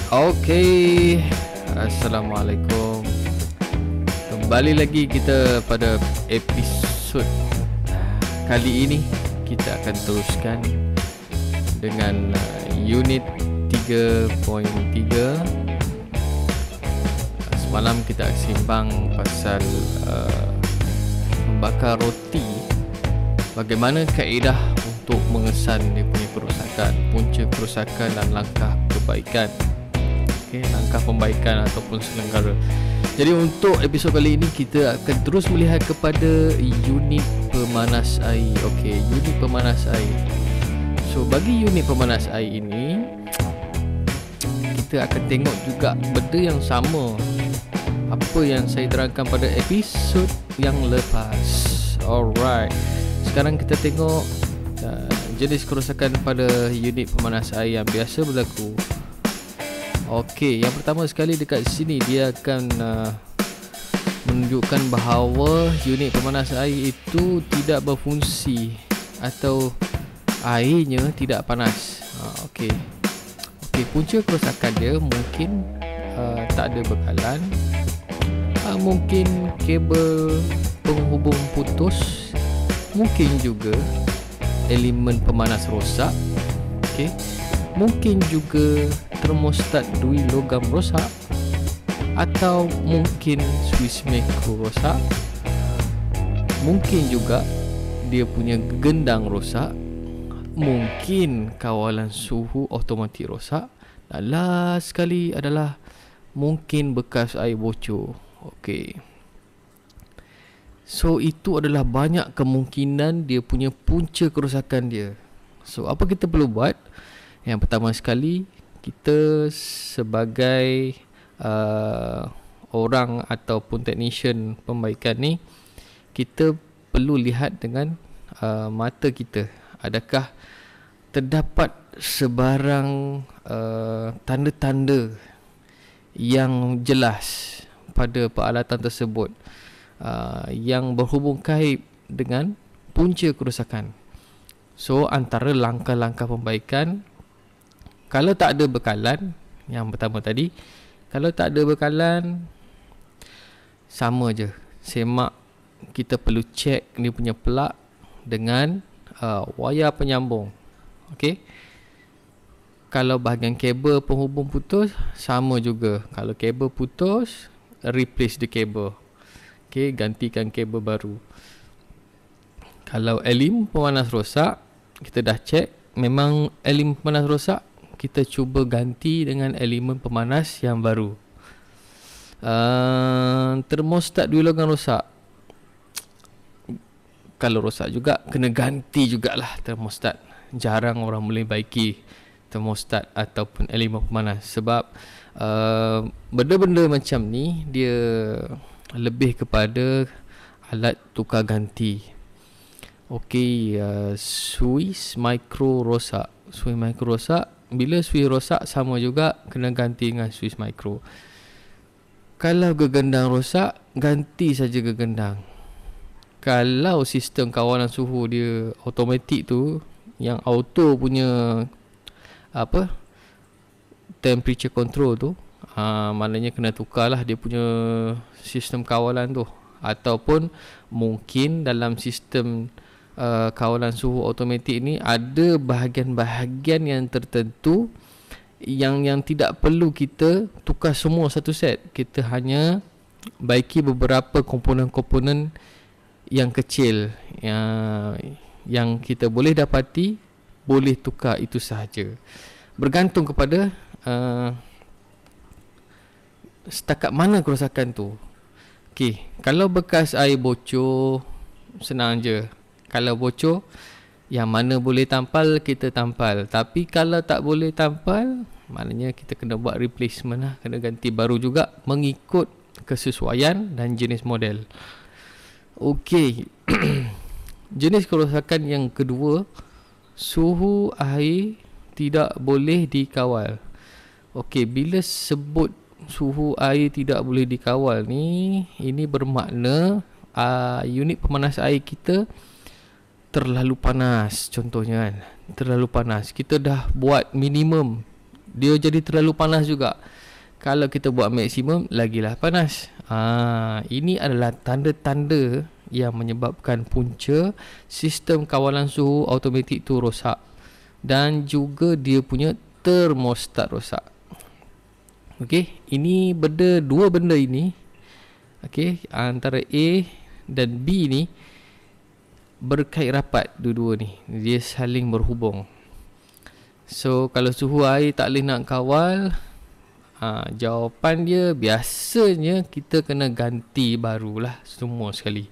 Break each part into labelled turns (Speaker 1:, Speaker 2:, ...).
Speaker 1: Okey, Assalamualaikum. Kembali lagi kita pada episod kali ini. Kita akan teruskan dengan unit 3.3. Semalam kita sembang pasal membakar roti. Bagaimana kaedah untuk mengesan dia punya kerosakan, punca kerosakan dan langkah perbaikan. Langkah pembaikan ataupun selenggara. Jadi untuk episod kali ini kita akan terus melihat kepada unit pemanas air. Unit pemanas air. So bagi unit pemanas air ini, kita akan tengok juga benda yang sama apa yang saya terangkan pada episod yang lepas. Alright. Sekarang kita tengok jenis kerosakan pada unit pemanas air yang biasa berlaku. Yang pertama sekali dekat sini dia akan menunjukkan bahawa unit pemanas air itu tidak berfungsi atau airnya tidak panas. Punca kerosakan dia mungkin tak ada bekalan, mungkin kabel penghubung putus, mungkin juga elemen pemanas rosak. Mungkin juga termostat dui logam rosak, atau mungkin Swiss micro rosak, mungkin juga dia punya gendang rosak, mungkin kawalan suhu automatik rosak, dan last sekali adalah mungkin bekas air bocor. So itu adalah banyak kemungkinan dia punya punca kerosakan dia. So apa kita perlu buat? Yang pertama sekali, kita sebagai orang ataupun technician pembaikan ni, kita perlu lihat dengan mata kita. Adakah terdapat sebarang tanda-tanda yang jelas pada peralatan tersebut yang berhubung kait dengan punca kerosakan. So antara langkah-langkah pembaikan, kalau tak ada bekalan, yang pertama tadi, kalau tak ada bekalan, sama je, semak, kita perlu cek dia punya plug dengan wayar penyambung. Kalau bahagian kabel penghubung putus, sama juga. Kalau kabel putus, replace the cable. Gantikan kabel baru. Kalau elemen pemanas rosak, kita dah cek memang elemen pemanas rosak, kita cuba ganti dengan elemen pemanas yang baru. Termostat dua logam rosak, kalau rosak juga kena ganti jugalah termostat. Jarang orang boleh baiki termostat ataupun elemen pemanas, sebab benda-benda macam ni dia lebih kepada alat tukar ganti. Swiss micro rosak. Bila Swiss rosak, sama juga kena ganti dengan Swiss micro. Kalau gegendang rosak, ganti saja gegendang. Kalau sistem kawalan suhu dia automatik tu, yang auto punya temperature control tu, maknanya kena tukarlah dia punya sistem kawalan tu. Ataupun mungkin dalam sistem kawalan suhu automatik ni ada bahagian-bahagian yang tertentu yang tidak perlu kita tukar semua satu set. Kita hanya baiki beberapa komponen-komponen yang kecil yang kita boleh dapati, boleh tukar, itu sahaja. Bergantung kepada setakat mana kerosakan tu. Kalau bekas air bocor, senang je. Kalau bocor, yang mana boleh tampal, kita tampal. Tapi kalau tak boleh tampal, maknanya kita kena buat replacement lah. Kena ganti baru juga, mengikut kesesuaian dan jenis model. Jenis kerosakan yang kedua, suhu air tidak boleh dikawal. Bila sebut suhu air tidak boleh dikawal ni, ini bermakna unit pemanas air kita terlalu panas. Contohnya kan, terlalu panas, kita dah buat minimum dia jadi terlalu panas juga. Kalau kita buat maksimum, lagilah panas. Ini adalah tanda-tanda yang menyebabkan punca sistem kawalan suhu automatik tu rosak. Dan juga dia punya termostat rosak. Okey, ini dua benda ini, okey, antara A dan B ni berkait rapat dua-dua ni. Dia saling berhubung. So kalau suhu air tak boleh nak kawal, jawapan dia biasanya kita kena ganti barulah semua sekali.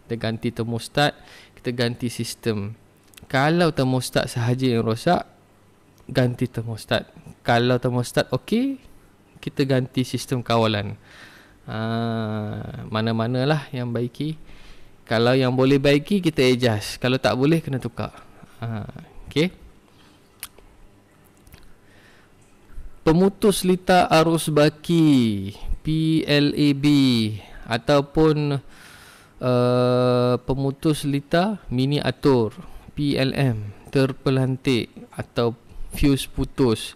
Speaker 1: Kita ganti termostat, kita ganti sistem. Kalau termostat sahaja yang rosak, ganti termostat. Kalau termostat okey, kita ganti sistem kawalan. Mana-manalah yang baiki. Kalau yang boleh baiki, kita adjust. Kalau tak boleh, kena tukar. Okey. Pemutus litar arus baki, PLAB, ataupun pemutus litar miniatur, PLM, terpelantik atau fuse putus.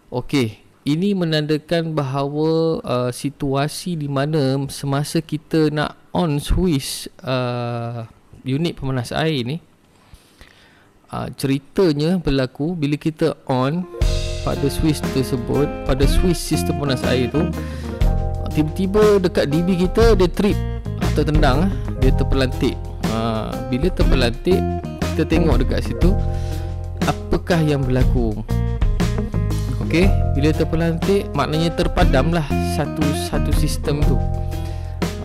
Speaker 1: Okey, ini menandakan bahawa situasi di mana semasa kita nak on switch unit pemanas air ni, ceritanya berlaku bila kita on pada switch tersebut, pada switch sistem pemanas air tu, tiba-tiba dekat DB kita dia trip atau tendang, dia terpelantik. Bila terpelantik, kita tengok dekat situ apakah yang berlaku. Okey, bila terpelantik maknanya terpadamlah satu sistem tu.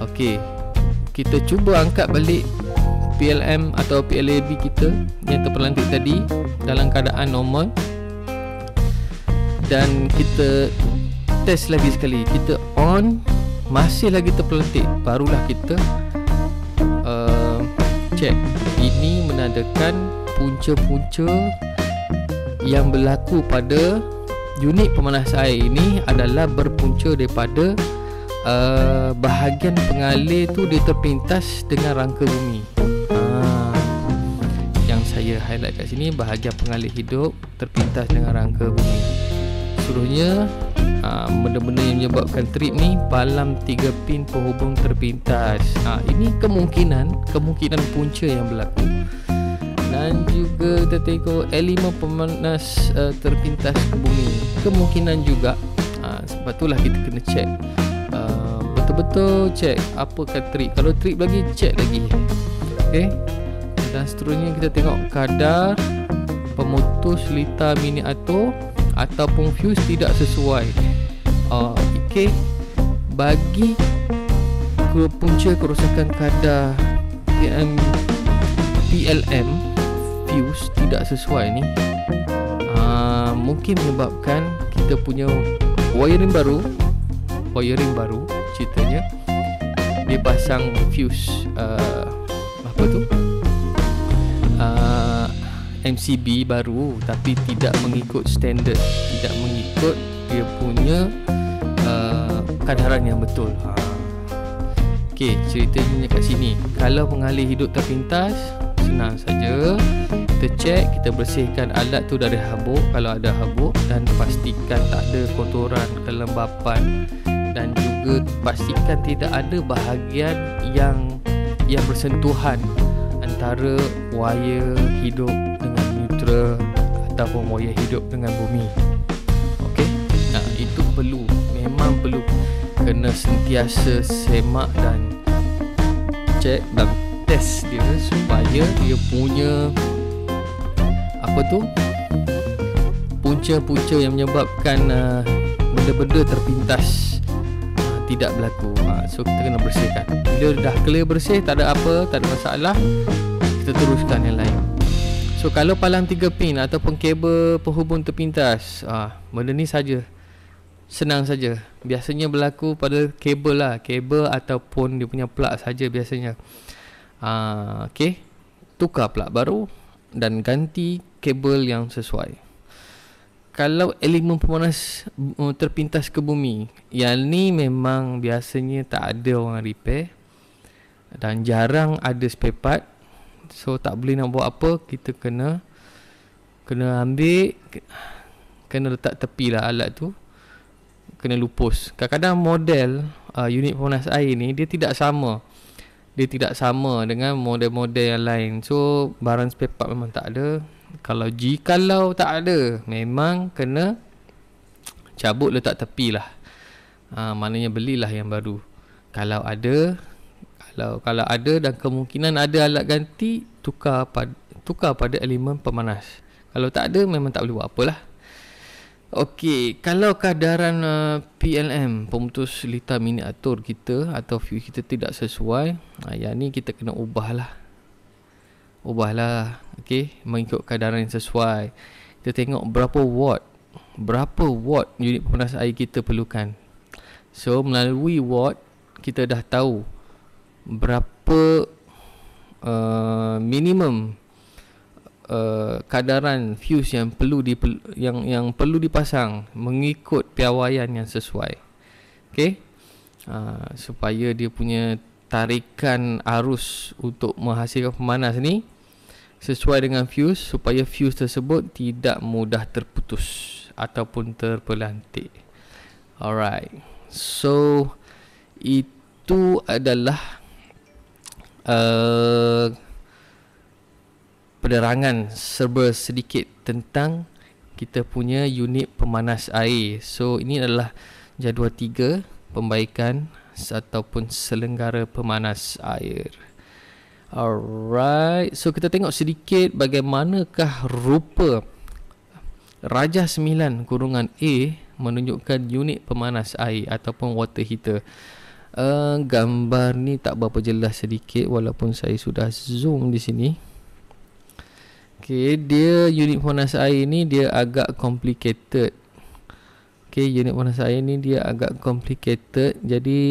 Speaker 1: Okey, kita cuba angkat balik PLM atau PLAB kita yang terpelantik tadi dalam keadaan normal, dan kita test lagi sekali. Kita on, masih lagi terpelantik, barulah kita check. Ini menandakan punca-punca yang berlaku pada unit pemanas air ini adalah berpunca daripada bahagian pengalir tu dia terpintas dengan rangka bumi. Yang saya highlight kat sini, bahagian pengalir hidup terpintas dengan rangka bumi. Seluruhnya benda-benda yang menyebabkan trip ni, palam 3 pin penghubung terpintas. Ini kemungkinan punca yang berlaku. Dan juga kita tengok elemen pemanas terpintas ke bumi, kemungkinan juga. Sebab itulah kita kena check, betul-betul check apakah trip. Kalau trip lagi, check lagi. Okay. Dan seterusnya kita tengok kadar pemutus litar miniatur ataupun fuse tidak sesuai. Okay, bagi punca kerosakan kadar PLM fuse tidak sesuai ni, mungkin menyebabkan kita punya wiring baru ceritanya dia pasang fuse apa tu, MCB baru, tapi tidak mengikut standard, tidak mengikut dia punya kadaran yang betul. Okey, ceritanya kat sini. Kalau mengalih hidup terpintas, senang saja. Kita check, kita bersihkan alat tu dari habuk kalau ada habuk, dan pastikan tak ada kotoran, kelembapan, dan juga pastikan tidak ada bahagian yang bersentuhan antara wire hidup dengan neutral ataupun wire hidup dengan bumi. Okey, itu perlu, memang perlu kena sentiasa semak dan check dan test dia supaya dia punya punca-punca yang menyebabkan benda-benda terpintas tidak berlaku. So kita kena bersihkan. Bila dah clear bersih, tak ada apa, tak ada masalah, kita teruskan yang lain. So kalau palang 3 pin ataupun kabel penghubung terpintas, benda ni saja, senang saja. Biasanya berlaku pada kabel lah, kabel ataupun dia punya plug saja biasanya. Okay, tukar plug baru dan ganti kabel yang sesuai. Kalau elemen pemanas terpintas ke bumi, yang ni memang biasanya tak ada orang repair dan jarang ada spare part. So tak boleh nak buat apa, kita kena ambil, kena letak tepi lah alat tu, kena lupus. Kadang-kadang model unit pemanas air ni dia tidak sama. Dia tidak sama dengan model-model yang lain. So barang spare part memang tak ada. Kalau tak ada, memang kena cabut letak tepi lah. Maknanya belilah yang baru. Kalau ada dan kemungkinan ada alat ganti, tukar pada elemen pemanas. Kalau tak ada, memang tak boleh buat apalah. Okey, kalau kadaran PLM, pemutus litar miniatur kita atau fuse kita tidak sesuai, yang ni kita kena ubahlah. Okey, mengikut kadaran yang sesuai. Kita tengok berapa watt unit pemanas air kita perlukan. So melalui watt kita dah tahu berapa minimum kadaran fuse yang perlu dipasang mengikut piawaian yang sesuai. Okey, supaya dia punya tarikan arus untuk menghasilkan pemanas ni sesuai dengan fuse, supaya fuse tersebut tidak mudah terputus ataupun terpelantik. Alright, so itu adalah penerangan serba sedikit tentang kita punya unit pemanas air. So ini adalah jadual 3 pembaikan ataupun selenggara pemanas air. Alright, so kita tengok sedikit bagaimanakah rupa Rajah 9 kurungan A menunjukkan unit pemanas air ataupun water heater. Gambar ni tak berapa jelas sedikit walaupun saya sudah zoom di sini. Okey, dia unit pemanas air ni dia agak complicated. Okey, unit pemanas air ni dia agak complicated. Jadi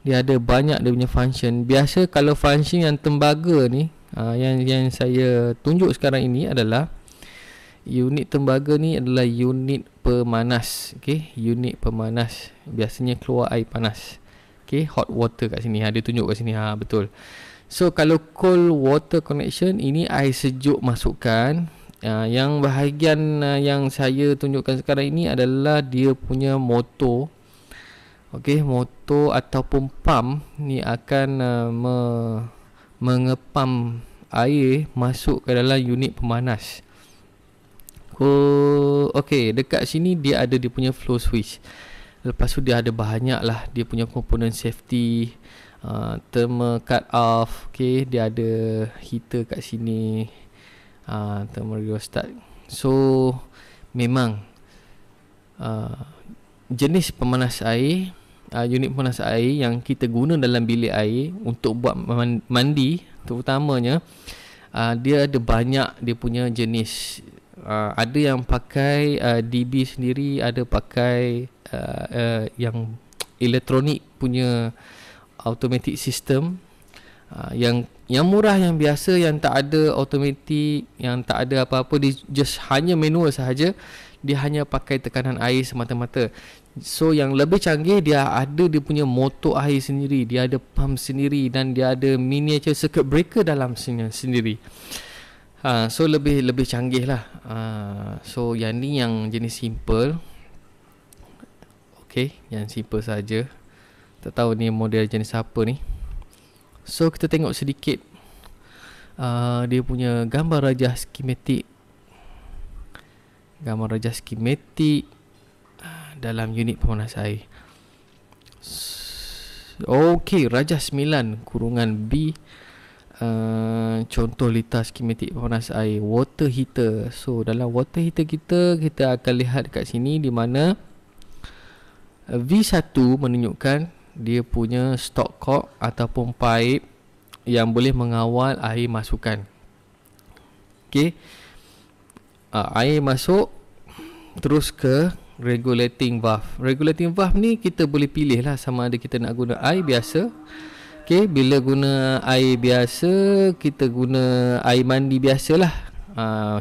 Speaker 1: dia ada banyak dia punya function. Biasa kalau function yang tembaga ni, yang saya tunjuk sekarang ini adalah unit tembaga ni adalah unit pemanas. Okey, unit pemanas biasanya keluar air panas. Okey, hot water kat sini. Dia tunjuk kat sini. Betul. So kalau cold water connection, ini air sejuk masukkan. Yang bahagian yang saya tunjukkan sekarang ini adalah dia punya motor. Okey, motor ataupun pump ni akan mengepam air masuk ke dalam unit pemanas. Okey, dekat sini dia ada dia punya flow switch. Lepas tu dia ada banyak lah dia punya komponen safety, thermal cut off. Okey, dia ada heater kat sini, thermal rheostat. So memang jenis pemanas air, unit pemanas air yang kita guna dalam bilik air untuk buat mandi terutamanya, dia ada banyak dia punya jenis. Ada yang pakai DB sendiri, ada pakai yang elektronik punya automatic system. Yang murah, yang biasa, yang tak ada automatic, yang tak ada apa-apa, dia just hanya manual sahaja. Dia hanya pakai tekanan air semata-mata. So yang lebih canggih, dia ada dia punya motor air sendiri, dia ada pump sendiri, dan dia ada miniature circuit breaker dalam sendiri. So lebih canggih lah. So yang ni yang jenis simple. Okay, yang simple saja. Tak tahu ni model jenis apa ni. So kita tengok sedikit dia punya gambar rajah skematik. Gambar rajah skematik dalam unit pemanas air. Okay, rajah 9 kurungan B. Contoh litar skematik pemanas air, water heater. So dalam water heater kita akan lihat kat sini di mana V1 menunjukkan dia punya stop cock ataupun pipe yang boleh mengawal air masukan. Okey, air masuk terus ke regulating valve. Regulating valve ni kita boleh pilih lah sama ada kita nak guna air biasa. Okay, bila guna air biasa, kita guna air mandi biasalah,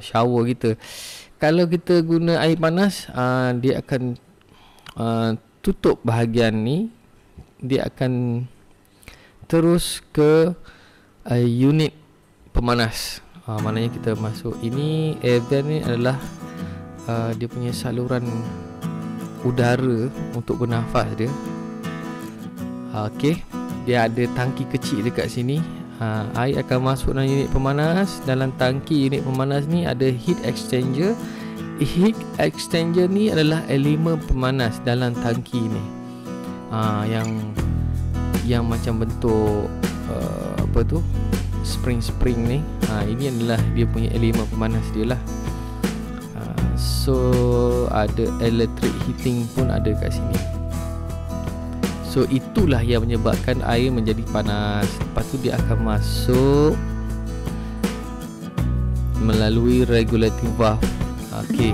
Speaker 1: shower kita. Kalau kita guna air panas, dia akan tutup bahagian ni. Dia akan terus ke unit pemanas. Maknanya kita masuk ini, air vent ni adalah dia punya saluran udara untuk bernafas dia. Okey, dia ada tangki kecil dekat sini. Air akan masuk dalam unit pemanas. Dalam tangki unit pemanas ni ada heat exchanger. Heat exchanger ni adalah elemen pemanas dalam tangki ni. Yang macam bentuk apa tu, spring ni. Ini adalah dia punya elemen pemanas dia lah. So ada electric heating pun ada kat sini. So itulah yang menyebabkan air menjadi panas. Lepas tu dia akan masuk melalui regulating valve. Okey,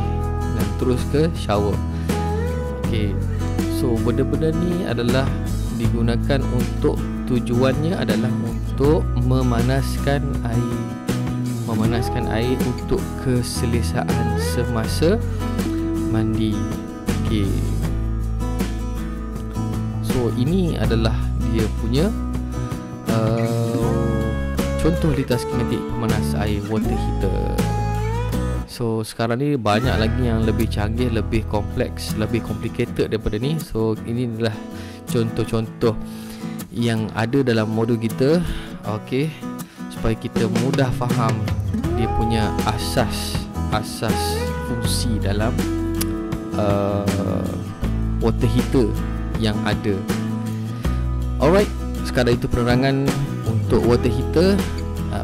Speaker 1: dan terus ke shower. Okey. So benda-benda ni adalah digunakan untuk, tujuannya adalah untuk memanaskan air untuk keselesaan semasa mandi. Okey. So ini adalah dia punya contoh litar skematik pemanas air, water heater. So sekarang ni banyak lagi yang lebih canggih, lebih kompleks, lebih complicated daripada ni. So ini adalah contoh-contoh yang ada dalam modul kita. Okey, supaya kita mudah faham dia punya asas fungsi dalam water heater yang ada. Alright, sekadar itu penerangan untuk water heater.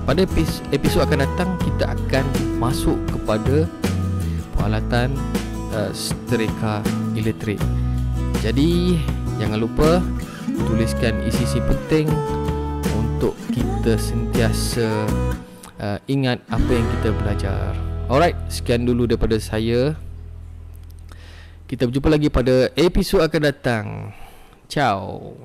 Speaker 1: Pada episod akan datang kita akan masuk kepada peralatan setrika elektrik. Jadi jangan lupa tuliskan isi-isi penting untuk kita sentiasa ingat apa yang kita belajar. Alright, sekian dulu daripada saya. Kita berjumpa lagi pada episod akan datang. Ciao.